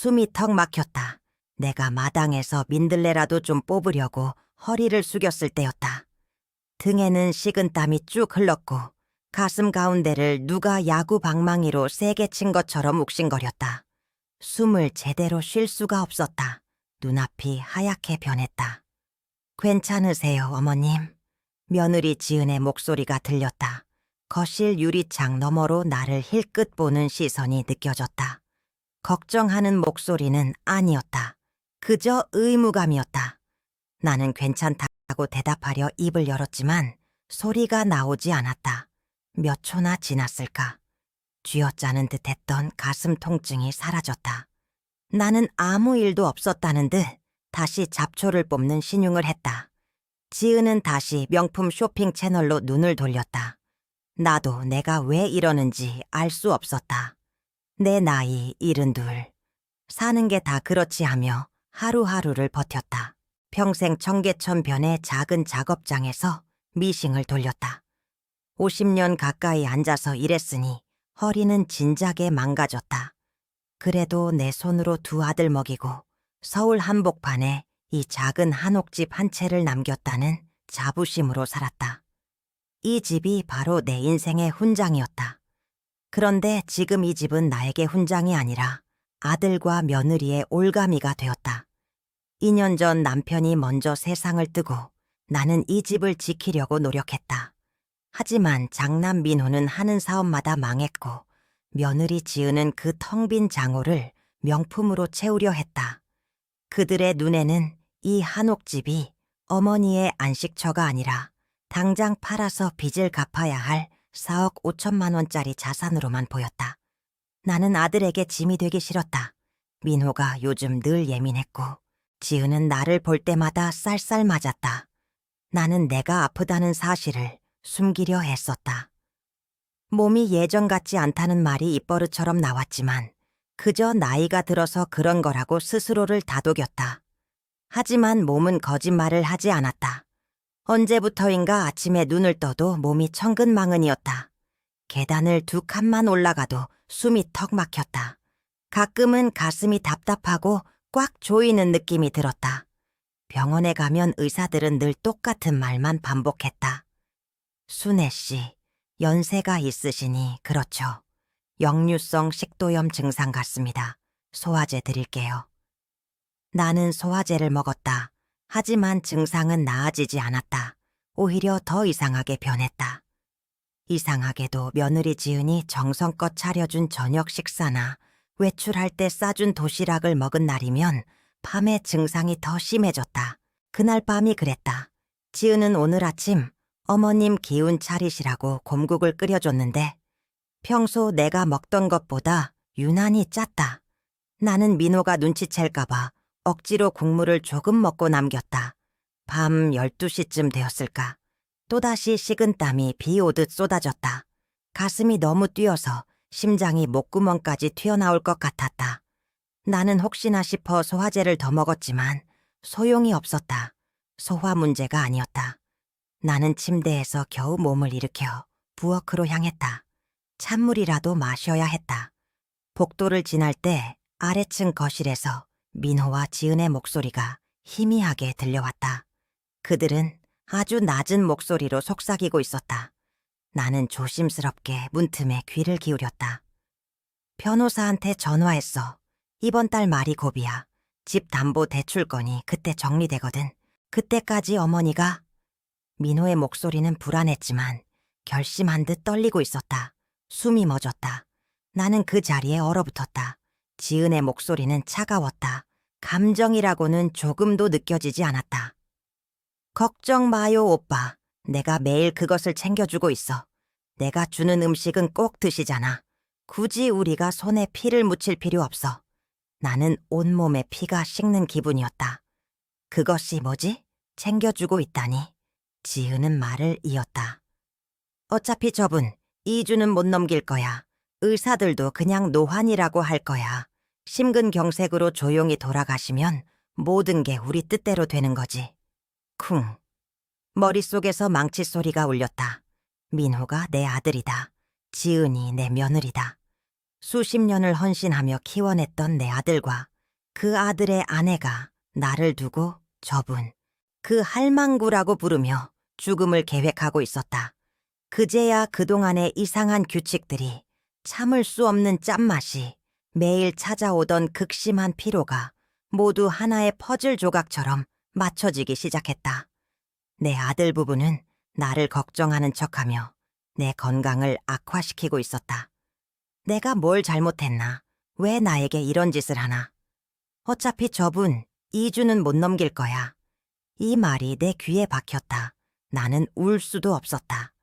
숨이 턱 막혔다. 내가 마당에서 민들레라도 좀 뽑으려고 허리를 숙였을 때였다. 등에는 식은땀이 쭉 흘렀고 가슴 가운데를 누가 야구 방망이로 세게 친 것처럼 욱신거렸다. 숨을 제대로 쉴 수가 없었다. 눈앞이 하얗게 변했다. 괜찮으세요, 어머님? 며느리 지은의 목소리가 들렸다. 거실 유리창 너머로 나를 힐끗 보는 시선이 느껴졌다. 걱정하는 목소리는 아니었다. 그저 의무감이었다. 나는 괜찮다고 대답하려 입을 열었지만 소리가 나오지 않았다. 몇 초나 지났을까? 쥐어짜는 듯했던 가슴 통증이 사라졌다. 나는 아무 일도 없었다는 듯 다시 잡초를 뽑는 신용을 했다. 지은은 다시 명품 쇼핑 채널로 눈을 돌렸다. 나도 내가 왜 이러는지 알 수 없었다. 내 나이 72. 사는 게 다 그렇지 하며 하루하루를 버텼다. 평생 청계천변의 작은 작업장에서 미싱을 돌렸다. 50년 가까이 앉아서 일했으니 허리는 진작에 망가졌다. 그래도 내 손으로 두 아들 먹이고 서울 한복판에 이 작은 한옥집 한 채를 남겼다는 자부심으로 살았다. 이 집이 바로 내 인생의 훈장이었다. 그런데 지금 이 집은 나에게 훈장이 아니라 아들과 며느리의 올가미가 되었다. 2년 전 남편이 먼저 세상을 뜨고 나는 이 집을 지키려고 노력했다. 하지만 장남 민호는 하는 사업마다 망했고 며느리 지은은 그 텅 빈 장호를 명품으로 채우려 했다. 그들의 눈에는 이 한옥집이 어머니의 안식처가 아니라 당장 팔아서 빚을 갚아야 할 4억 5천만 원짜리 자산으로만 보였다. 나는 아들에게 짐이 되기 싫었다. 민호가 요즘 늘 예민했고 지은은 나를 볼 때마다 쌀쌀 맞았다. 나는 내가 아프다는 사실을 숨기려 했었다. 몸이 예전 같지 않다는 말이 입버릇처럼 나왔지만 그저 나이가 들어서 그런 거라고 스스로를 다독였다. 하지만 몸은 거짓말을 하지 않았다. 언제부터인가 아침에 눈을 떠도 몸이 천근만근이었다. 계단을 2칸만 올라가도 숨이 턱 막혔다. 가끔은 가슴이 답답하고 꽉 조이는 느낌이 들었다. 병원에 가면 의사들은 늘 똑같은 말만 반복했다. 순애 씨, 연세가 있으시니 그렇죠. 역류성 식도염 증상 같습니다. 소화제 드릴게요. 나는 소화제를 먹었다. 하지만 증상은 나아지지 않았다. 오히려 더 이상하게 변했다. 이상하게도 며느리 지은이 정성껏 차려준 저녁 식사나 외출할 때 싸준 도시락을 먹은 날이면 밤에 증상이 더 심해졌다. 그날 밤이 그랬다. 지은은 오늘 아침 어머님 기운 차리시라고 곰국을 끓여줬는데 평소 내가 먹던 것보다 유난히 짰다. 나는 민호가 눈치챌까봐 억지로 국물을 조금 먹고 남겼다. 밤 12시쯤 되었을까. 또다시 식은땀이 비 오듯 쏟아졌다. 가슴이 너무 뛰어서 심장이 목구멍까지 튀어나올 것 같았다. 나는 혹시나 싶어 소화제를 더 먹었지만 소용이 없었다. 소화 문제가 아니었다. 나는 침대에서 겨우 몸을 일으켜 부엌으로 향했다. 찬물이라도 마셔야 했다. 복도를 지날 때 아래층 거실에서 민호와 지은의 목소리가 희미하게 들려왔다. 그들은 아주 낮은 목소리로 속삭이고 있었다. 나는 조심스럽게 문틈에 귀를 기울였다. 변호사한테 전화했어. 이번 달 말이 고비야. 집 담보 대출건이 그때 정리되거든. 그때까지 어머니가... 민호의 목소리는 불안했지만 결심한 듯 떨리고 있었다. 숨이 멎었다. 나는 그 자리에 얼어붙었다. 지은의 목소리는 차가웠다. 감정이라고는 조금도 느껴지지 않았다. 걱정 마요, 오빠. 내가 매일 그것을 챙겨주고 있어. 내가 주는 음식은 꼭 드시잖아. 굳이 우리가 손에 피를 묻힐 필요 없어. 나는 온몸에 피가 식는 기분이었다. 그것이 뭐지? 챙겨주고 있다니. 지은은 말을 이었다. 어차피 저분 2주는 못 넘길 거야. 의사들도 그냥 노환이라고 할 거야. 심근경색으로 조용히 돌아가시면 모든 게 우리 뜻대로 되는 거지. 쿵. 머릿속에서 망치 소리가 울렸다. 민호가 내 아들이다. 지은이 내 며느리다. 수십 년을 헌신하며 키워냈던 내 아들과 그 아들의 아내가 나를 두고 저분, 그 할망구라고 부르며 죽음을 계획하고 있었다. 그제야 그동안의 이상한 규칙들이, 참을 수 없는 짠맛이, 매일 찾아오던 극심한 피로가 모두 하나의 퍼즐 조각처럼 맞춰지기 시작했다. 내 아들 부부는 나를 걱정하는 척하며 내 건강을 악화시키고 있었다. 내가 뭘 잘못했나? 왜 나에게 이런 짓을 하나? 어차피 저분 2주는 못 넘길 거야. 이 말이 내 귀에 박혔다. 나는 울 수도 없었다.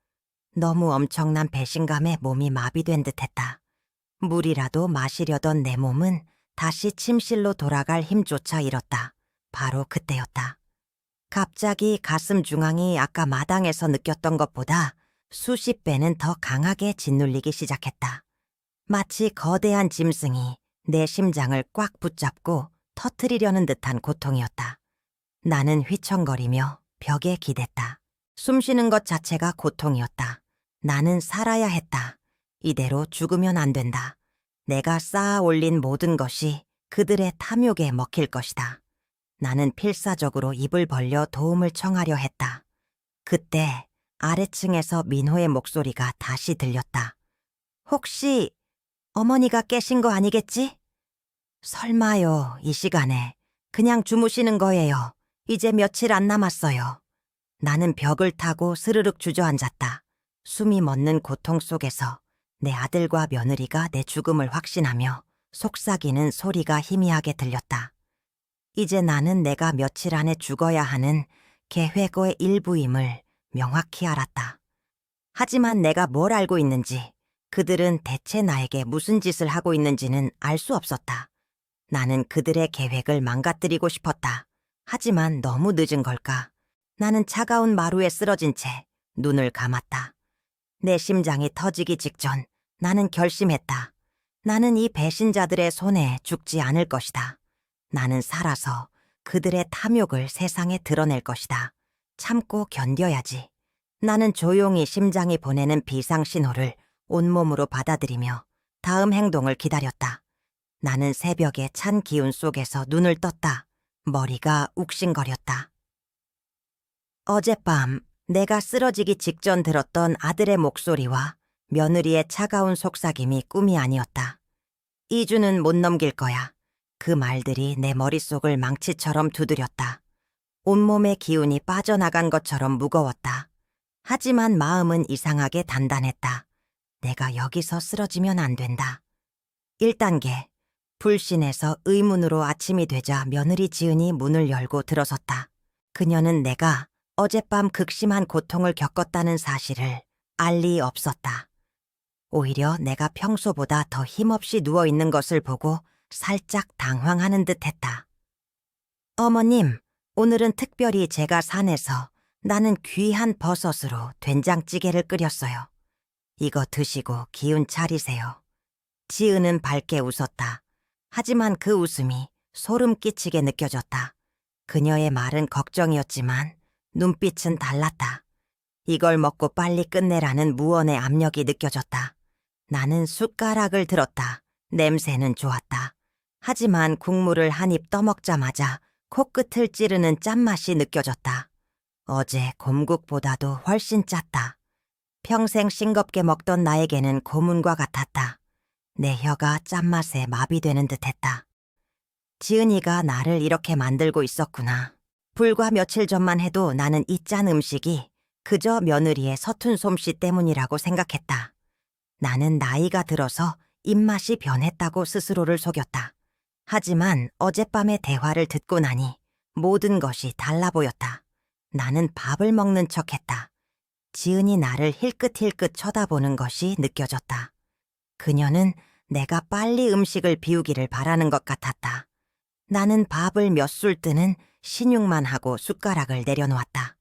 너무 엄청난 배신감에 몸이 마비된 듯했다. 물이라도 마시려던 내 몸은 다시 침실로 돌아갈 힘조차 잃었다. 바로 그때였다. 갑자기 가슴 중앙이 아까 마당에서 느꼈던 것보다 수십 배는 더 강하게 짓눌리기 시작했다. 마치 거대한 짐승이 내 심장을 꽉 붙잡고 터뜨리려는 듯한 고통이었다. 나는 휘청거리며 벽에 기댔다. 숨쉬는 것 자체가 고통이었다. 나는 살아야 했다. 이대로 죽으면 안 된다. 내가 쌓아 올린 모든 것이 그들의 탐욕에 먹힐 것이다. 나는 필사적으로 입을 벌려 도움을 청하려 했다. 그때 아래층에서 민호의 목소리가 다시 들렸다. 혹시 어머니가 깨신 거 아니겠지? 설마요, 이 시간에. 그냥 주무시는 거예요. 이제 며칠 안 남았어요. 나는 벽을 타고 스르륵 주저앉았다. 숨이 멎는 고통 속에서 내 아들과 며느리가 내 죽음을 확신하며 속삭이는 소리가 희미하게 들렸다. 이제 나는 내가 며칠 안에 죽어야 하는 계획의 일부임을 명확히 알았다. 하지만 내가 뭘 알고 있는지, 그들은 대체 나에게 무슨 짓을 하고 있는지는 알 수 없었다. 나는 그들의 계획을 망가뜨리고 싶었다. 하지만 너무 늦은 걸까? 나는 차가운 마루에 쓰러진 채 눈을 감았다. 내 심장이 터지기 직전 나는 결심했다. 나는 이 배신자들의 손에 죽지 않을 것이다. 나는 살아서 그들의 탐욕을 세상에 드러낼 것이다. 참고 견뎌야지. 나는 조용히 심장이 보내는 비상신호를 온몸으로 받아들이며 다음 행동을 기다렸다. 나는 새벽의 찬 기운 속에서 눈을 떴다. 머리가 욱신거렸다. 어젯밤 내가 쓰러지기 직전 들었던 아들의 목소리와 며느리의 차가운 속삭임이 꿈이 아니었다. 2주는 못 넘길 거야. 그 말들이 내 머릿속을 망치처럼 두드렸다. 온몸의 기운이 빠져나간 것처럼 무거웠다. 하지만 마음은 이상하게 단단했다. 내가 여기서 쓰러지면 안 된다. 1단계. 불신에서 의문으로 아침이 되자 며느리 지은이 문을 열고 들어섰다. 그녀는 내가 어젯밤 극심한 고통을 겪었다는 사실을 알 리 없었다. 오히려 내가 평소보다 더 힘없이 누워있는 것을 보고 살짝 당황하는 듯했다. 어머님, 오늘은 특별히 제가 산에서 나는 귀한 버섯으로 된장찌개를 끓였어요. 이거 드시고 기운 차리세요. 지은은 밝게 웃었다. 하지만 그 웃음이 소름 끼치게 느껴졌다. 그녀의 말은 걱정이었지만 눈빛은 달랐다. 이걸 먹고 빨리 끝내라는 무언의 압력이 느껴졌다. 나는 숟가락을 들었다. 냄새는 좋았다. 하지만 국물을 한 입 떠먹자마자 코끝을 찌르는 짠맛이 느껴졌다. 어제 곰국보다도 훨씬 짰다. 평생 싱겁게 먹던 나에게는 고문과 같았다. 내 혀가 짠맛에 마비되는 듯했다. 지은이가 나를 이렇게 만들고 있었구나. 불과 며칠 전만 해도 나는 이 짠 음식이 그저 며느리의 서툰 솜씨 때문이라고 생각했다. 나는 나이가 들어서 입맛이 변했다고 스스로를 속였다. 하지만 어젯밤의 대화를 듣고 나니 모든 것이 달라 보였다. 나는 밥을 먹는 척했다. 지은이 나를 힐끗힐끗 쳐다보는 것이 느껴졌다. 그녀는 내가 빨리 음식을 비우기를 바라는 것 같았다. 나는 밥을 몇 술 뜨는 신용만 하고 숟가락을 내려놓았다.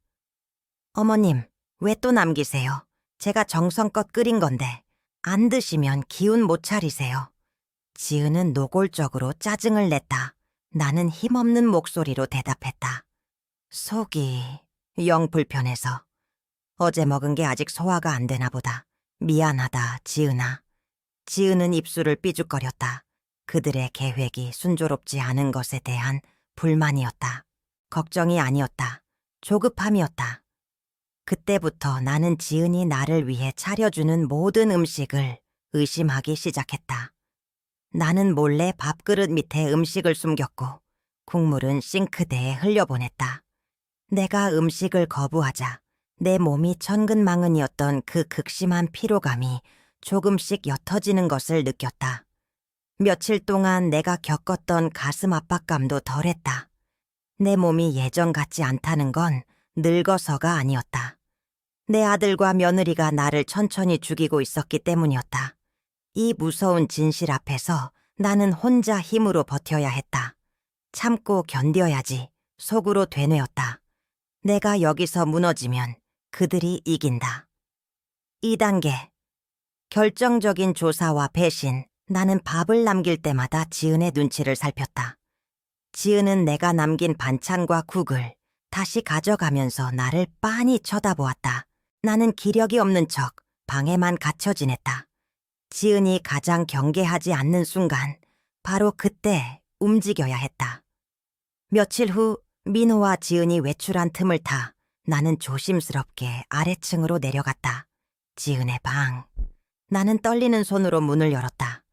어머님, 왜 또 남기세요? 제가 정성껏 끓인 건데 안 드시면 기운 못 차리세요. 지은은 노골적으로 짜증을 냈다. 나는 힘없는 목소리로 대답했다. 속이 영 불편해서. 어제 먹은 게 아직 소화가 안 되나 보다. 미안하다, 지은아. 지은은 입술을 삐죽거렸다. 그들의 계획이 순조롭지 않은 것에 대한 불만이었다. 걱정이 아니었다. 조급함이었다. 그때부터 나는 지은이 나를 위해 차려주는 모든 음식을 의심하기 시작했다. 나는 몰래 밥그릇 밑에 음식을 숨겼고 국물은 싱크대에 흘려보냈다. 내가 음식을 거부하자 내 몸이 천근만근이었던 그 극심한 피로감이 조금씩 옅어지는 것을 느꼈다. 며칠 동안 내가 겪었던 가슴 압박감도 덜했다. 내 몸이 예전 같지 않다는 건 늙어서가 아니었다. 내 아들과 며느리가 나를 천천히 죽이고 있었기 때문이었다. 이 무서운 진실 앞에서 나는 혼자 힘으로 버텨야 했다. 참고 견뎌야지 속으로 되뇌었다. 내가 여기서 무너지면 그들이 이긴다. 2단계. 결정적인 조사와 배신. 나는 밥을 남길 때마다 지은의 눈치를 살폈다. 지은은 내가 남긴 반찬과 국을 다시 가져가면서 나를 빤히 쳐다보았다. 나는 기력이 없는 척 방에만 갇혀 지냈다. 지은이 가장 경계하지 않는 순간 바로 그때 움직여야 했다. 며칠 후 민호와 지은이 외출한 틈을 타 나는 조심스럽게 아래층으로 내려갔다. 지은의 방. 나는 떨리는 손으로 문을 열었다.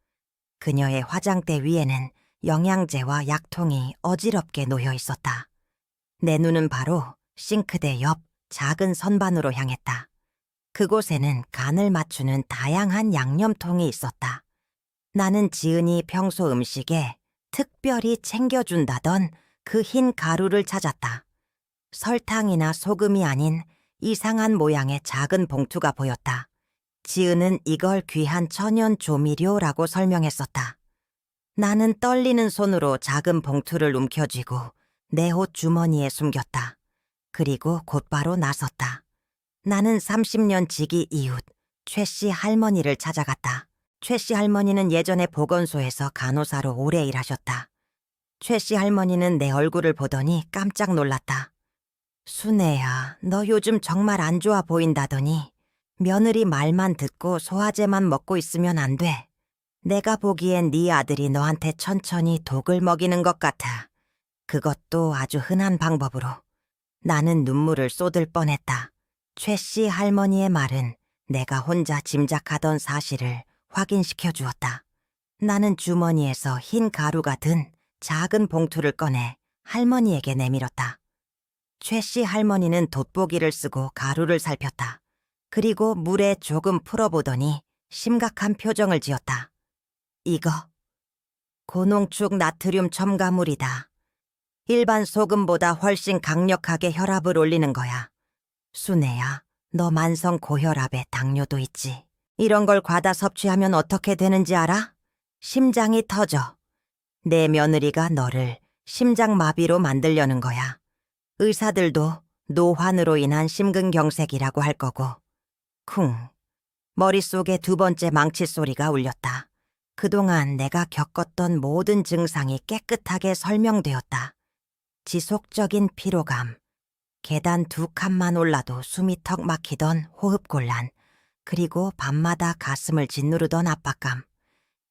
그녀의 화장대 위에는 영양제와 약통이 어지럽게 놓여 있었다. 내 눈은 바로 싱크대 옆 작은 선반으로 향했다. 그곳에는 간을 맞추는 다양한 양념통이 있었다. 나는 지은이 평소 음식에 특별히 챙겨준다던 그 흰 가루를 찾았다. 설탕이나 소금이 아닌 이상한 모양의 작은 봉투가 보였다. 지은은 이걸 귀한 천연 조미료라고 설명했었다. 나는 떨리는 손으로 작은 봉투를 움켜쥐고 내 옷 주머니에 숨겼다. 그리고 곧바로 나섰다. 나는 30년 지기 이웃 최 씨 할머니를 찾아갔다. 최 씨 할머니는 예전에 보건소에서 간호사로 오래 일하셨다. 최 씨 할머니는 내 얼굴을 보더니 깜짝 놀랐다. 순애야, 너 요즘 정말 안 좋아 보인다더니 며느리 말만 듣고 소화제만 먹고 있으면 안 돼. 내가 보기엔 네 아들이 너한테 천천히 독을 먹이는 것 같아. 그것도 아주 흔한 방법으로. 나는 눈물을 쏟을 뻔했다. 최 씨 할머니의 말은 내가 혼자 짐작하던 사실을 확인시켜 주었다. 나는 주머니에서 흰 가루가 든 작은 봉투를 꺼내 할머니에게 내밀었다. 최 씨 할머니는 돋보기를 쓰고 가루를 살폈다. 그리고 물에 조금 풀어보더니 심각한 표정을 지었다. 이거 고농축 나트륨 첨가물이다. 일반 소금보다 훨씬 강력하게 혈압을 올리는 거야. 순애야, 너 만성 고혈압에 당뇨도 있지. 이런 걸 과다 섭취하면 어떻게 되는지 알아? 심장이 터져. 내 며느리가 너를 심장마비로 만들려는 거야. 의사들도 노환으로 인한 심근경색이라고 할 거고. 쿵. 머릿속에 두 번째 망치 소리가 울렸다. 그동안 내가 겪었던 모든 증상이 깨끗하게 설명되었다. 지속적인 피로감, 계단 두 칸만 올라도 숨이 턱 막히던 호흡곤란, 그리고 밤마다 가슴을 짓누르던 압박감.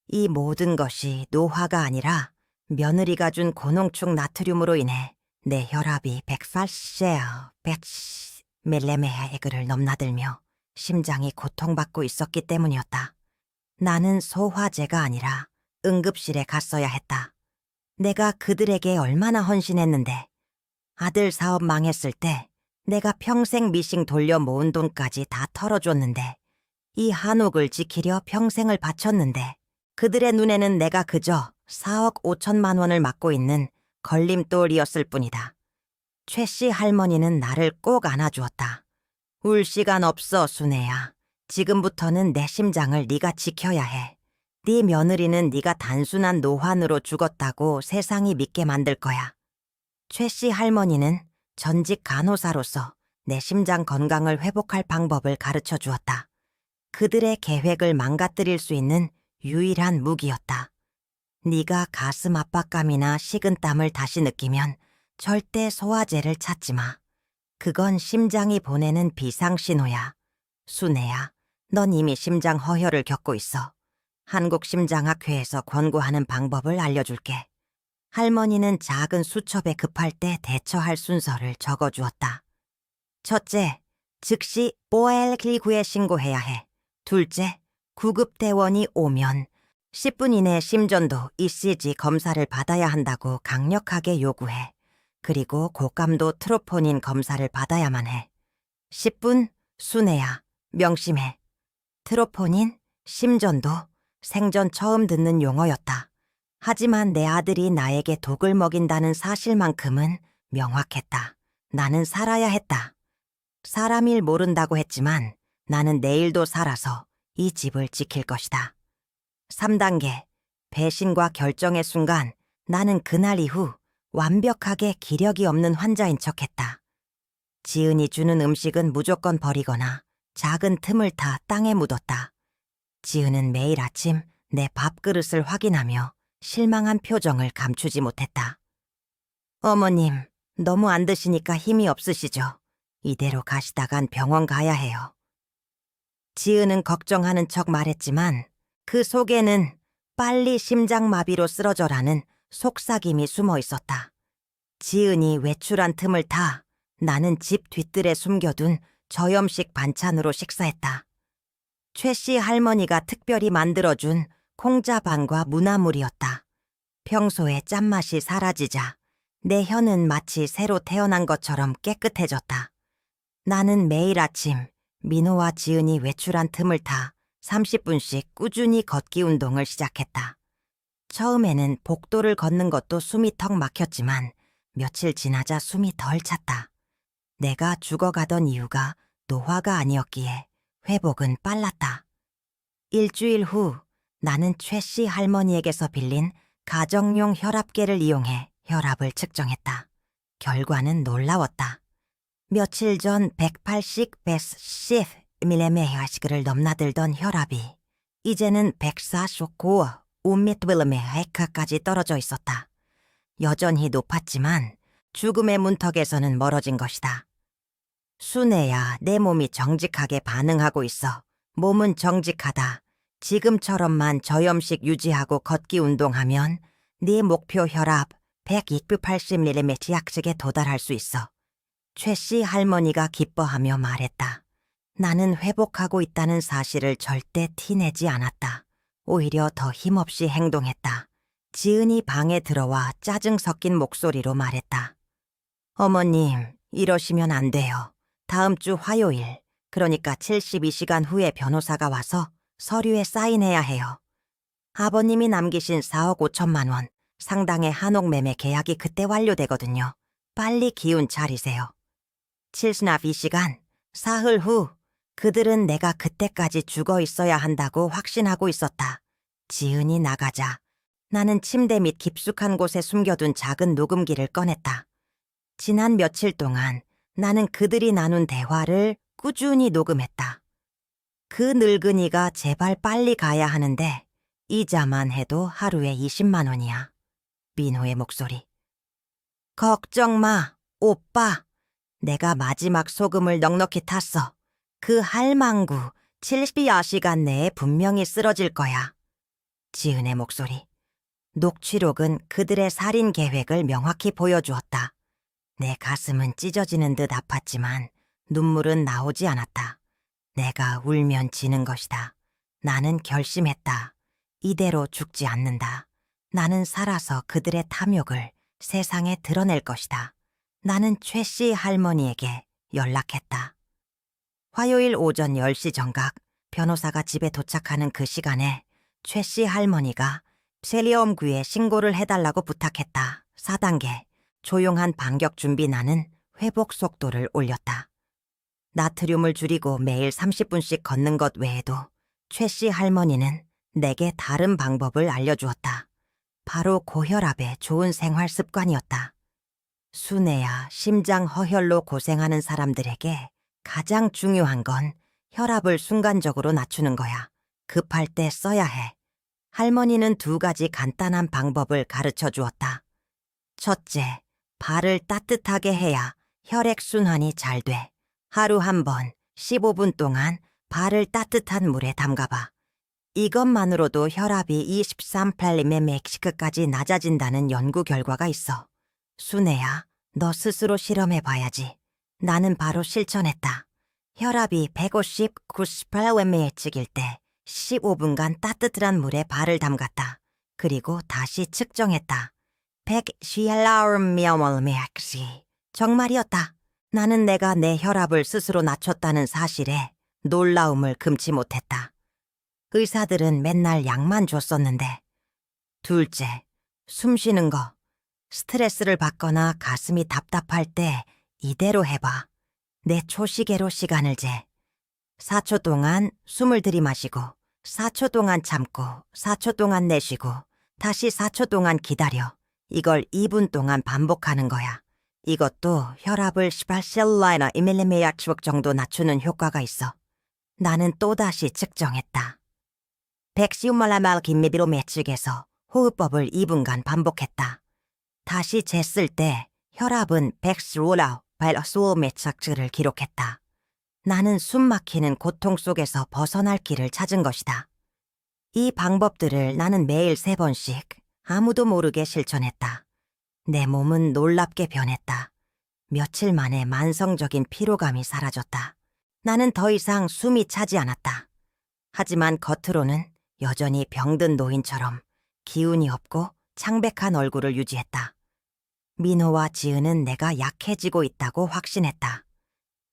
이 모든 것이 노화가 아니라 며느리가 준 고농축 나트륨으로 인해 내 혈압이 180ml/m를 넘나들며 심장이 고통받고 있었기 때문이었다. 나는 소화제가 아니라 응급실에 갔어야 했다. 내가 그들에게 얼마나 헌신했는데. 아들 사업 망했을 때 내가 평생 미싱 돌려 모은 돈까지 다 털어줬는데, 이 한옥을 지키려 평생을 바쳤는데 그들의 눈에는 내가 그저 4억 5천만 원을 맡고 있는 걸림돌이었을 뿐이다. 최 씨 할머니는 나를 꼭 안아주었다. 울 시간 없어, 순애야. 지금부터는 내 심장을 네가 지켜야 해. 네 며느리는 네가 단순한 노환으로 죽었다고 세상이 믿게 만들 거야. 최 씨 할머니는 전직 간호사로서 내 심장 건강을 회복할 방법을 가르쳐 주었다. 그들의 계획을 망가뜨릴 수 있는 유일한 무기였다. 네가 가슴 압박감이나 식은땀을 다시 느끼면 절대 소화제를 찾지 마. 그건 심장이 보내는 비상신호야. 순애야, 넌 이미 심장 허혈을 겪고 있어. 한국심장학회에서 권고하는 방법을 알려줄게. 할머니는 작은 수첩에 급할 때 대처할 순서를 적어주었다. 첫째, 즉시 뽀엘클리구에 신고해야 해. 둘째, 구급대원이 오면 10분 이내에 심전도 ECG 검사를 받아야 한다고 강력하게 요구해. 그리고 고감도 트로포닌 검사를 받아야만 해. 10분, 순애야. 명심해. 트로포닌, 심전도, 생전 처음 듣는 용어였다. 하지만 내 아들이 나에게 독을 먹인다는 사실만큼은 명확했다. 나는 살아야 했다. 사람 일 모른다고 했지만 나는 내일도 살아서 이 집을 지킬 것이다. 3단계, 배신과 결정의 순간 나는 그날 이후 완벽하게 기력이 없는 환자인 척했다. 지은이 주는 음식은 무조건 버리거나 작은 틈을 타 땅에 묻었다. 지은은 매일 아침 내 밥그릇을 확인하며 실망한 표정을 감추지 못했다. 어머님, 너무 안 드시니까 힘이 없으시죠? 이대로 가시다간 병원 가야 해요. 지은은 걱정하는 척 말했지만 그 속에는 빨리 심장마비로 쓰러져라는 속삭임이 숨어 있었다. 지은이 외출한 틈을 타 나는 집 뒤뜰에 숨겨둔 저염식 반찬으로 식사했다. 최 씨 할머니가 특별히 만들어준 콩자반과 무나물이었다. 평소에 짠맛이 사라지자 내 혀는 마치 새로 태어난 것처럼 깨끗해졌다. 나는 매일 아침 민호와 지은이 외출한 틈을 타 30분씩 꾸준히 걷기 운동을 시작했다. 처음에는 복도를 걷는 것도 숨이 턱 막혔지만 며칠 지나자 숨이 덜 찼다. 내가 죽어가던 이유가 노화가 아니었기에 회복은 빨랐다. 일주일 후 나는 최 씨 할머니에게서 빌린 가정용 혈압계를 이용해 혈압을 측정했다. 결과는 놀라웠다. 며칠 전 180, 110mmHg를 넘나들던 혈압이 이제는 145, 5mmHg까지 떨어져 있었다. 여전히 높았지만 죽음의 문턱에서는 멀어진 것이다. 순애야, 내 몸이 정직하게 반응하고 있어. 몸은 정직하다. 지금처럼만 저염식 유지하고 걷기 운동하면 네 목표 혈압 180mmHg에 도달할 수 있어. 최 씨 할머니가 기뻐하며 말했다. 나는 회복하고 있다는 사실을 절대 티내지 않았다. 오히려 더 힘없이 행동했다. 지은이 방에 들어와 짜증 섞인 목소리로 말했다. 어머님, 이러시면 안 돼요. 다음 주 화요일, 그러니까 72시간 후에 변호사가 와서 서류에 사인해야 해요. 아버님이 남기신 4억 5천만 원, 상당의 한옥 매매 계약이 그때 완료되거든요. 빨리 기운 차리세요. 72시간, 사흘 후 그들은 내가 그때까지 죽어 있어야 한다고 확신하고 있었다. 지은이 나가자 나는 침대 밑 깊숙한 곳에 숨겨둔 작은 녹음기를 꺼냈다. 지난 며칠 동안 나는 그들이 나눈 대화를 꾸준히 녹음했다. 그 늙은이가 제발 빨리 가야 하는데 이자만 해도 하루에 20만 원이야. 민호의 목소리. 걱정 마, 오빠. 내가 마지막 소금을 넉넉히 탔어. 그 할망구 72시간 내에 분명히 쓰러질 거야. 지은의 목소리. 녹취록은 그들의 살인 계획을 명확히 보여주었다. 내 가슴은 찢어지는 듯 아팠지만 눈물은 나오지 않았다. 내가 울면 지는 것이다. 나는 결심했다. 이대로 죽지 않는다. 나는 살아서 그들의 탐욕을 세상에 드러낼 것이다. 나는 최 씨 할머니에게 연락했다. 화요일 오전 10시 정각 변호사가 집에 도착하는 그 시간에 최 씨 할머니가 셀리엄구에 신고를 해달라고 부탁했다. 4단계 조용한 반격 준비. 나는 회복 속도를 올렸다. 나트륨을 줄이고 매일 30분씩 걷는 것 외에도 최 씨 할머니는 내게 다른 방법을 알려주었다. 바로 고혈압의 좋은 생활 습관이었다. 순애야, 심장 허혈로 고생하는 사람들에게 가장 중요한 건 혈압을 순간적으로 낮추는 거야. 급할 때 써야 해. 할머니는 2가지 간단한 방법을 가르쳐 주었다. 첫째, 발을 따뜻하게 해야 혈액순환이 잘 돼. 하루 한 번 15분 동안 발을 따뜻한 물에 담가봐. 이것만으로도 혈압이 23팔림의 맥시크까지 낮아진다는 연구 결과가 있어. 순애야, 너 스스로 실험해봐야지. 나는 바로 실천했다. 혈압이 150, 98mm일 때 15분간 따뜻한 물에 발을 담갔다. 그리고 다시 측정했다. 110mm씩. 정말이었다. 나는 내가 내 혈압을 스스로 낮췄다는 사실에 놀라움을 금치 못했다. 의사들은 맨날 약만 줬었는데. 둘째, 숨 쉬는 거. 스트레스를 받거나 가슴이 답답할 때 이대로 해봐. 내 초시계로 시간을 재. 4초 동안 숨을 들이마시고 4초 동안 참고 4초 동안 내쉬고 다시 4초 동안 기다려. 이걸 2분 동안 반복하는 거야. 이것도 혈압을 18mm 정도 낮추는 효과가 있어. 나는 또다시 측정했다. 110mm에서 호흡법을 2분간 반복했다. 다시 쟀을 때 혈압은 115mm를 기록했다. 나는 숨막히는 고통 속에서 벗어날 길을 찾은 것이다. 이 방법들을 나는 매일 3번씩 아무도 모르게 실천했다. 내 몸은 놀랍게 변했다. 며칠 만에 만성적인 피로감이 사라졌다. 나는 더 이상 숨이 차지 않았다. 하지만 겉으로는 여전히 병든 노인처럼 기운이 없고 창백한 얼굴을 유지했다. 민호와 지은은 내가 약해지고 있다고 확신했다.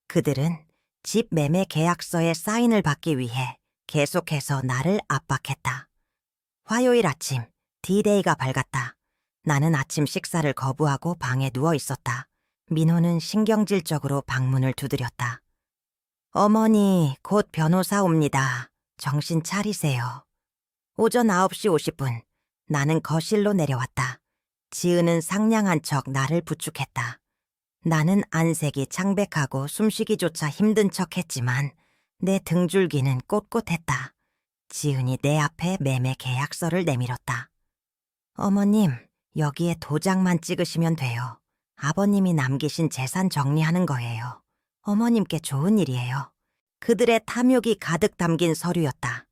그들은 집 매매 계약서에 사인을 받기 위해 계속해서 나를 압박했다. 화요일 아침, D-Day가 밝았다. 나는 아침 식사를 거부하고 방에 누워 있었다. 민호는 신경질적으로 방문을 두드렸다. 어머니, 곧 변호사 옵니다. 정신 차리세요. 오전 9시 50분, 나는 거실로 내려왔다. 지은은 상냥한 척 나를 부축했다. 나는 안색이 창백하고 숨쉬기조차 힘든 척했지만 내 등줄기는 꼿꼿했다. 지은이 내 앞에 매매 계약서를 내밀었다. 어머님, 여기에 도장만 찍으시면 돼요. 아버님이 남기신 재산 정리하는 거예요. 어머님께 좋은 일이에요. 그들의 탐욕이 가득 담긴 서류였다.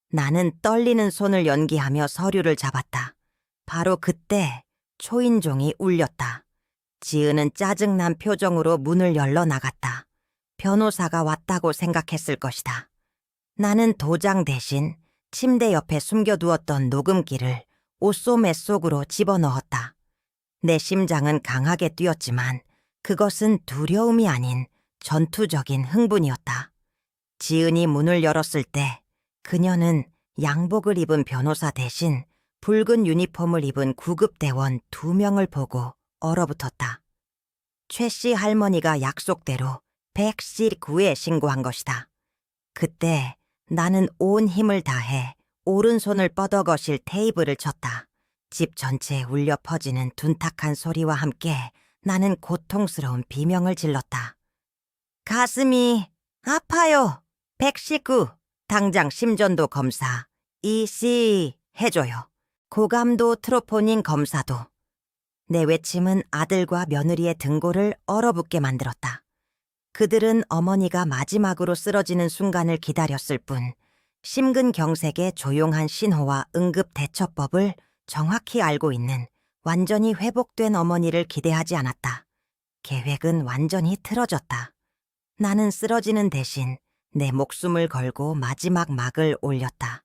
나는 떨리는 손을 연기하며 서류를 잡았다. 바로 그때 초인종이 울렸다. 지은은 짜증난 표정으로 문을 열러 나갔다. 변호사가 왔다고 생각했을 것이다. 나는 도장 대신 침대 옆에 숨겨두었던 녹음기를 옷소매 속으로 집어넣었다. 내 심장은 강하게 뛰었지만 그것은 두려움이 아닌 전투적인 흥분이었다. 지은이 문을 열었을 때 그녀는 양복을 입은 변호사 대신 붉은 유니폼을 입은 구급대원 2명을 보고 얼어붙었다. 최 씨 할머니가 약속대로 119에 신고한 것이다. 그때 나는 온 힘을 다해 오른손을 뻗어거실 테이블을 쳤다. 집 전체에 울려 퍼지는 둔탁한 소리와 함께 나는 고통스러운 비명을 질렀다. 가슴이 아파요. 119. 당장 심전도 검사. EC 해줘요. 고감도 트로포닌 검사도. 내 외침은 아들과 며느리의 등골을 얼어붙게 만들었다. 그들은 어머니가 마지막으로 쓰러지는 순간을 기다렸을 뿐 심근경색의 조용한 신호와 응급대처법을 정확히 알고 있는 완전히 회복된 어머니를 기대하지 않았다. 계획은 완전히 틀어졌다. 나는 쓰러지는 대신 내 목숨을 걸고 마지막 막을 올렸다.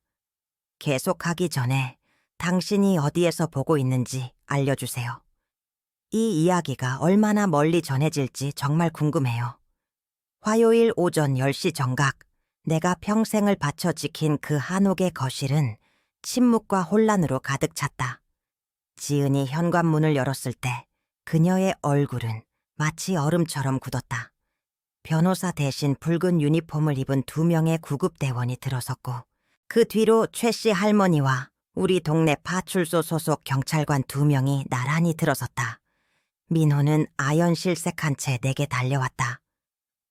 계속하기 전에 당신이 어디에서 보고 있는지 알려주세요. 이 이야기가 얼마나 멀리 전해질지 정말 궁금해요. 화요일 오전 10시 정각, 내가 평생을 바쳐 지킨 그 한옥의 거실은 침묵과 혼란으로 가득 찼다. 지은이 현관문을 열었을 때 그녀의 얼굴은 마치 얼음처럼 굳었다. 변호사 대신 붉은 유니폼을 입은 2명의 구급대원이 들어섰고 그 뒤로 최 씨 할머니와 우리 동네 파출소 소속 경찰관 2명이 나란히 들어섰다. 민호는 아연실색한 채 내게 달려왔다.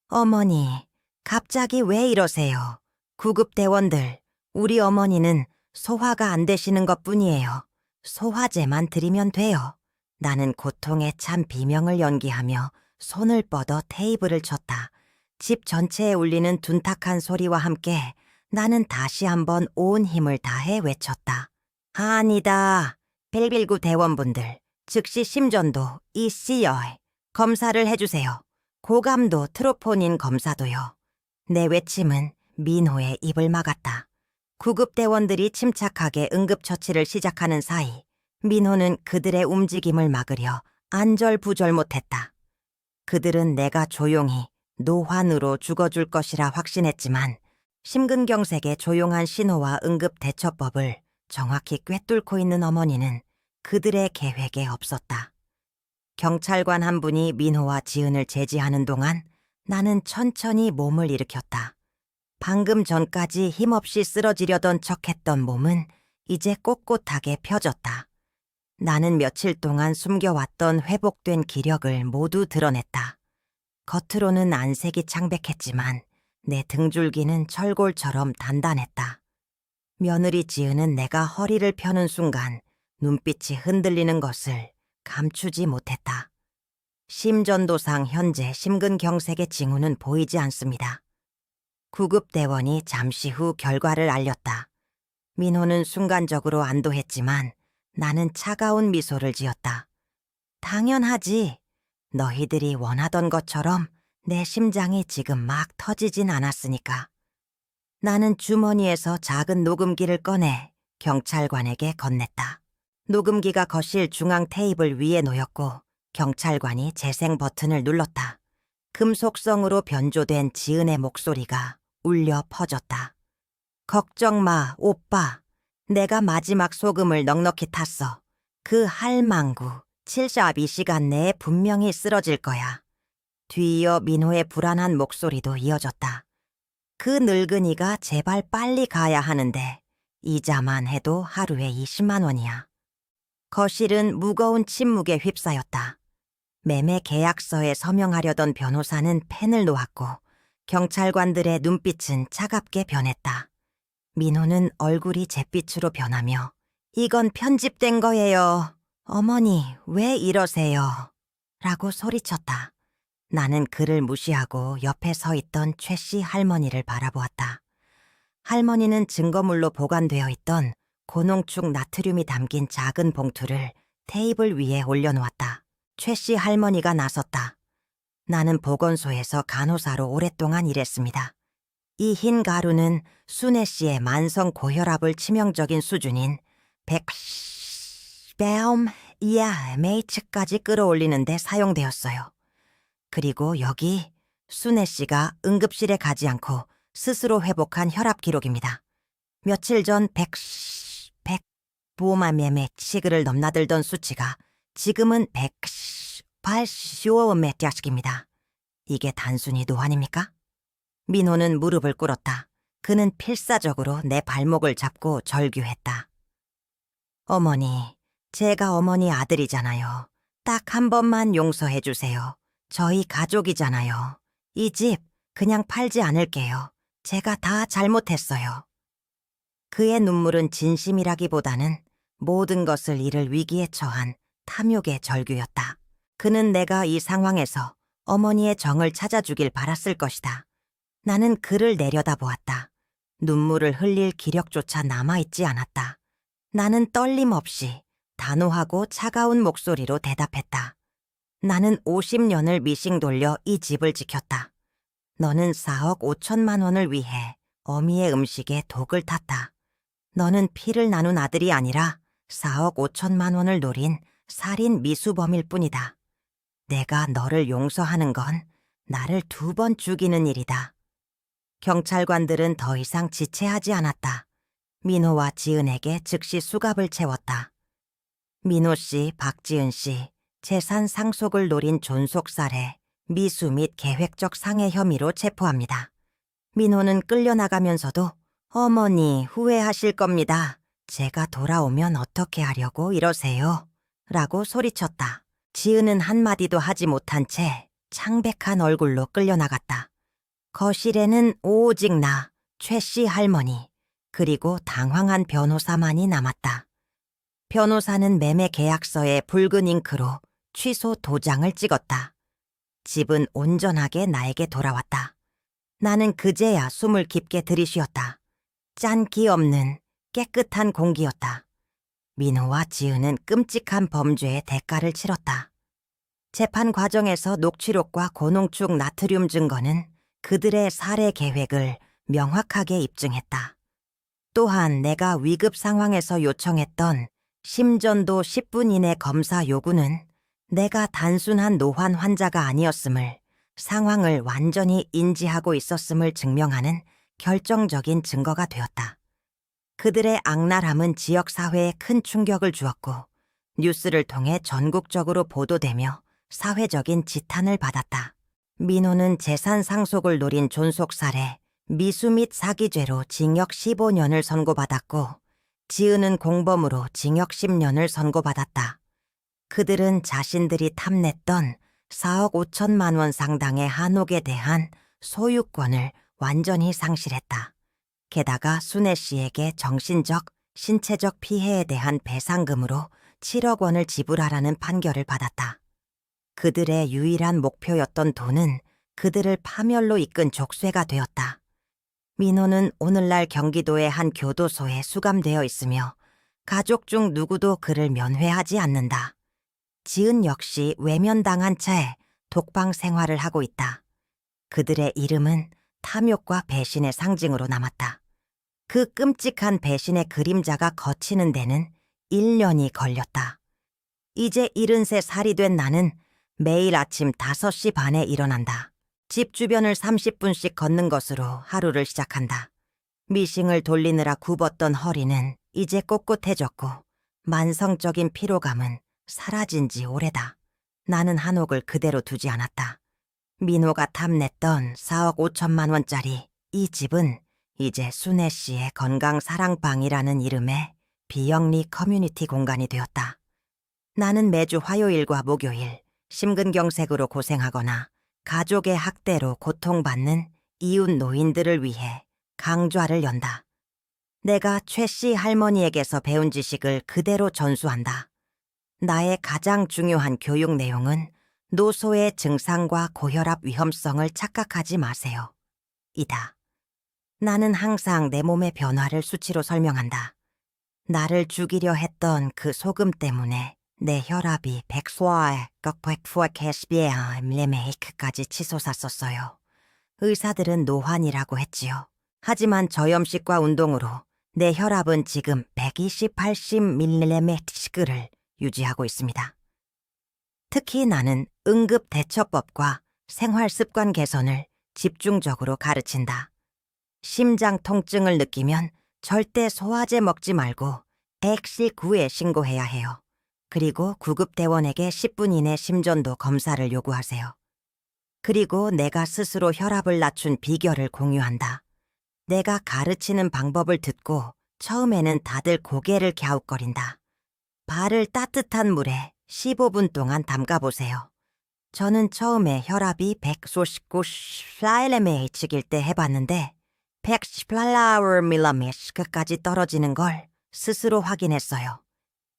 어머니, 갑자기 왜 이러세요? 구급대원들, 우리 어머니는 소화가 안 되시는 것뿐이에요. 소화제만 드리면 돼요. 나는 고통에 찬 비명을 연기하며 손을 뻗어 테이블을 쳤다. 집 전체에 울리는 둔탁한 소리와 함께 나는 다시 한번 온 힘을 다해 외쳤다. 아니다. 119 대원분들, 즉시 심전도 EC여에 검사를 해주세요. 고감도 트로포닌 검사도요. 내 외침은 민호의 입을 막았다. 구급대원들이 침착하게 응급처치를 시작하는 사이 민호는 그들의 움직임을 막으려 안절부절 못했다. 그들은 내가 조용히 노환으로 죽어줄 것이라 확신했지만 심근경색의 조용한 신호와 응급대처법을 정확히 꿰뚫고 있는 어머니는 그들의 계획에 없었다. 경찰관 한 분이 민호와 지은을 제지하는 동안 나는 천천히 몸을 일으켰다. 방금 전까지 힘없이 쓰러지려던 척했던 몸은 이제 꼿꼿하게 펴졌다. 나는 며칠 동안 숨겨왔던 회복된 기력을 모두 드러냈다. 겉으로는 안색이 창백했지만 내 등줄기는 철골처럼 단단했다. 며느리 지은은 내가 허리를 펴는 순간 눈빛이 흔들리는 것을 감추지 못했다. 심전도상 현재 심근경색의 징후는 보이지 않습니다. 구급대원이 잠시 후 결과를 알렸다. 민호는 순간적으로 안도했지만 나는 차가운 미소를 지었다. 당연하지. 너희들이 원하던 것처럼 내 심장이 지금 막 터지진 않았으니까. 나는 주머니에서 작은 녹음기를 꺼내 경찰관에게 건넸다. 녹음기가 거실 중앙 테이블 위에 놓였고 경찰관이 재생 버튼을 눌렀다. 금속성으로 변조된 지은의 목소리가 울려 퍼졌다. 걱정 마, 오빠. 내가 마지막 소금을 넉넉히 탔어. 그 할망구 72시간 내에 분명히 쓰러질 거야. 뒤이어 민호의 불안한 목소리도 이어졌다. 그 늙은이가 제발 빨리 가야 하는데 이자만 해도 하루에 20만 원이야. 거실은 무거운 침묵에 휩싸였다. 매매 계약서에 서명하려던 변호사는 펜을 놓았고 경찰관들의 눈빛은 차갑게 변했다. 민호는 얼굴이 잿빛으로 변하며 이건 편집된 거예요. 어머니, 왜 이러세요? 라고 소리쳤다. 나는 그를 무시하고 옆에 서 있던 최 씨 할머니를 바라보았다. 할머니는 증거물로 보관되어 있던 고농축 나트륨이 담긴 작은 봉투를 테이블 위에 올려놓았다. 최 씨 할머니가 나섰다. 나는 보건소에서 간호사로 오랫동안 일했습니다. 이 흰 가루는 순애 씨의 만성 고혈압을 치명적인 수준인 100배움 EMH까지 끌어올리는 데 사용되었어요. 그리고 여기 순애 씨가 응급실에 가지 않고 스스로 회복한 혈압 기록입니다. 며칠 전 100 보호맘매매치그를 넘나들던 수치가 지금은 180메타씩입니다. 이게 단순히 노환입니까? 민호는 무릎을 꿇었다. 그는 필사적으로 내 발목을 잡고 절규했다. 어머니, 제가 어머니 아들이잖아요. 딱 한 번만 용서해 주세요. 저희 가족이잖아요. 이 집 그냥 팔지 않을게요. 제가 다 잘못했어요. 그의 눈물은 진심이라기보다는 모든 것을 잃을 위기에 처한 탐욕의 절규였다. 그는 내가 이 상황에서 어머니의 정을 찾아주길 바랐을 것이다. 나는 그를 내려다보았다. 눈물을 흘릴 기력조차 남아있지 않았다. 나는 떨림 없이 단호하고 차가운 목소리로 대답했다. 나는 50년을 미싱 돌려 이 집을 지켰다. 너는 4억 5천만 원을 위해 어미의 음식에 독을 탔다. 너는 피를 나눈 아들이 아니라 4억 5천만 원을 노린 살인 미수범일 뿐이다. 내가 너를 용서하는 건 나를 2번 죽이는 일이다. 경찰관들은 더 이상 지체하지 않았다. 민호와 지은에게 즉시 수갑을 채웠다. 민호 씨, 박지은 씨, 재산 상속을 노린 존속살해, 미수 및 계획적 상해 혐의로 체포합니다. 민호는 끌려나가면서도 어머니 후회하실 겁니다. 제가 돌아오면 어떻게 하려고 이러세요? 라고 소리쳤다. 지은은 한마디도 하지 못한 채 창백한 얼굴로 끌려나갔다. 거실에는 오직 나, 최 씨 할머니, 그리고 당황한 변호사만이 남았다. 변호사는 매매 계약서에 붉은 잉크로 취소 도장을 찍었다. 집은 온전하게 나에게 돌아왔다. 나는 그제야 숨을 깊게 들이쉬었다. 짠기 없는 깨끗한 공기였다. 민호와 지은은 끔찍한 범죄의 대가를 치렀다. 재판 과정에서 녹취록과 고농축 나트륨 증거는 그들의 살해 계획을 명확하게 입증했다. 또한 내가 위급 상황에서 요청했던 심전도 10분 이내 검사 요구는 내가 단순한 노환 환자가 아니었음을, 상황을 완전히 인지하고 있었음을 증명하는 결정적인 증거가 되었다. 그들의 악랄함은 지역사회에 큰 충격을 주었고 뉴스를 통해 전국적으로 보도되며 사회적인 지탄을 받았다. 민호는 재산 상속을 노린 존속살해, 미수 및 사기죄로 징역 15년을 선고받았고 지은은 공범으로 징역 10년을 선고받았다. 그들은 자신들이 탐냈던 4억 5천만 원 상당의 한옥에 대한 소유권을 완전히 상실했다. 게다가 순애 씨에게 정신적, 신체적 피해에 대한 배상금으로 7억 원을 지불하라는 판결을 받았다. 그들의 유일한 목표였던 돈은 그들을 파멸로 이끈 족쇄가 되었다. 민호는 오늘날 경기도의 한 교도소에 수감되어 있으며 가족 중 누구도 그를 면회하지 않는다. 지은 역시 외면당한 채 독방 생활을 하고 있다. 그들의 이름은 탐욕과 배신의 상징으로 남았다. 그 끔찍한 배신의 그림자가 걷히는 데는 1년이 걸렸다. 이제 73살이 된 나는 매일 아침 5시 반에 일어난다. 집 주변을 30분씩 걷는 것으로 하루를 시작한다. 미싱을 돌리느라 굽었던 허리는 이제 꼿꼿해졌고 만성적인 피로감은 사라진 지 오래다. 나는 한옥을 그대로 두지 않았다. 민호가 탐냈던 4억 5천만 원짜리 이 집은 이제 순애 씨의 건강사랑방이라는 이름의 비영리 커뮤니티 공간이 되었다. 나는 매주 화요일과 목요일 심근경색으로 고생하거나 가족의 학대로 고통받는 이웃 노인들을 위해 강좌를 연다. 내가 최 씨 할머니에게서 배운 지식을 그대로 전수한다. 나의 가장 중요한 교육 내용은 노소의 증상과 고혈압 위험성을 착각하지 마세요. 이다. 나는 항상 내 몸의 변화를 수치로 설명한다. 나를 죽이려 했던 그 소금 때문에 내 혈압이 100소에 꺽100포에케스비에아임레메이크까지 치솟았었어요. 의사들은 노환이라고 했지요. 하지만 저염식과 운동으로 내 혈압은 지금 120-80mm를 유지하고 있습니다. 특히 나는 응급대처법과 생활습관 개선을 집중적으로 가르친다. 심장 통증을 느끼면 절대 소화제 먹지 말고 119에 신고해야 해요. 그리고 구급대원에게 10분 이내 심전도 검사를 요구하세요. 그리고 내가 스스로 혈압을 낮춘 비결을 공유한다. 내가 가르치는 방법을 듣고 처음에는 다들 고개를 갸웃거린다. 발을 따뜻한 물에 15분 동안 담가보세요. 저는 처음에 혈압이 149-4mm일 때 해봤는데 118mm까지 떨어지는 걸 스스로 확인했어요.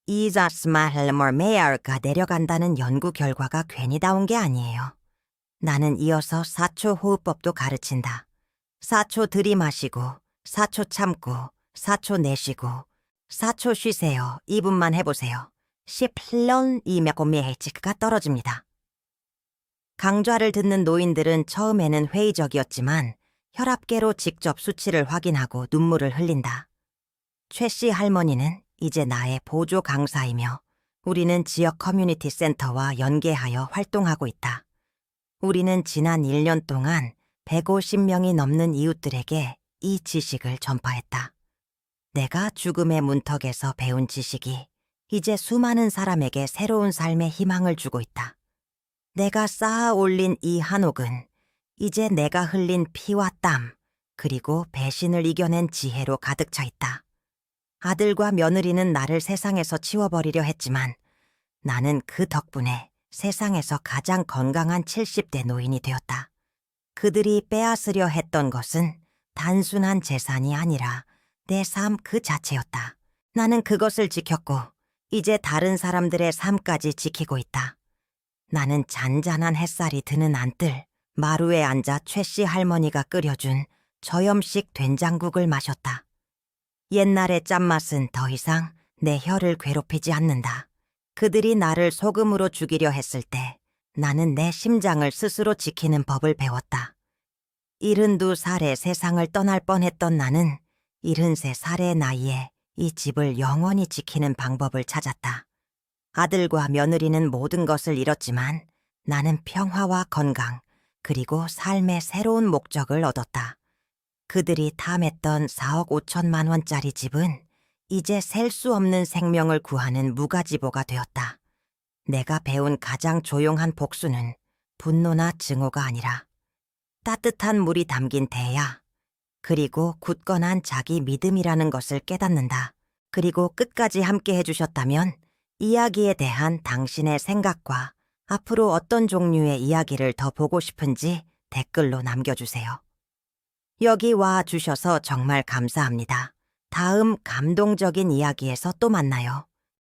이자스마헬머메아가 내려간다는 연구 결과가 괜히 나온 게 아니에요. 나는 이어서 4초 호흡법도 가르친다. 4초 들이마시고 4초 참고 4초 내쉬고 4초 쉬세요. 2분만 해보세요. 18년 200mm가 떨어집니다. 강좌를 듣는 노인들은 처음에는 회의적이었지만 혈압계로 직접 수치를 확인하고 눈물을 흘린다. 최 씨 할머니는 이제 나의 보조 강사이며 우리는 지역 커뮤니티 센터와 연계하여 활동하고 있다. 우리는 지난 1년 동안 150명이 넘는 이웃들에게 이 지식을 전파했다. 내가 죽음의 문턱에서 배운 지식이 이제 수많은 사람에게 새로운 삶의 희망을 주고 있다. 내가 쌓아 올린 이 한옥은 이제 내가 흘린 피와 땀, 그리고 배신을 이겨낸 지혜로 가득 차 있다. 아들과 며느리는 나를 세상에서 치워버리려 했지만 나는 그 덕분에 세상에서 가장 건강한 70대 노인이 되었다. 그들이 빼앗으려 했던 것은 단순한 재산이 아니라 내 삶 그 자체였다. 나는 그것을 지켰고 이제 다른 사람들의 삶까지 지키고 있다. 나는 잔잔한 햇살이 드는 안뜰 마루에 앉아 최 씨 할머니가 끓여준 저염식 된장국을 마셨다. 옛날의 짠맛은 더 이상 내 혀를 괴롭히지 않는다. 그들이 나를 소금으로 죽이려 했을 때 나는 내 심장을 스스로 지키는 법을 배웠다. 72살에 세상을 떠날 뻔했던 나는 73살의 나이에 이 집을 영원히 지키는 방법을 찾았다. 아들과 며느리는 모든 것을 잃었지만 나는 평화와 건강, 그리고 삶의 새로운 목적을 얻었다. 그들이 탐했던 4억 5천만 원짜리 집은 이제 셀 수 없는 생명을 구하는 무가지보가 되었다. 내가 배운 가장 조용한 복수는 분노나 증오가 아니라 따뜻한 물이 담긴 대야, 그리고 굳건한 자기 믿음이라는 것을 깨닫는다. 그리고 끝까지 함께 해주셨다면 이야기에 대한 당신의 생각과 앞으로 어떤 종류의 이야기를 더 보고 싶은지 댓글로 남겨주세요. 여기 와 주셔서 정말 감사합니다. 다음 감동적인 이야기에서 또 만나요.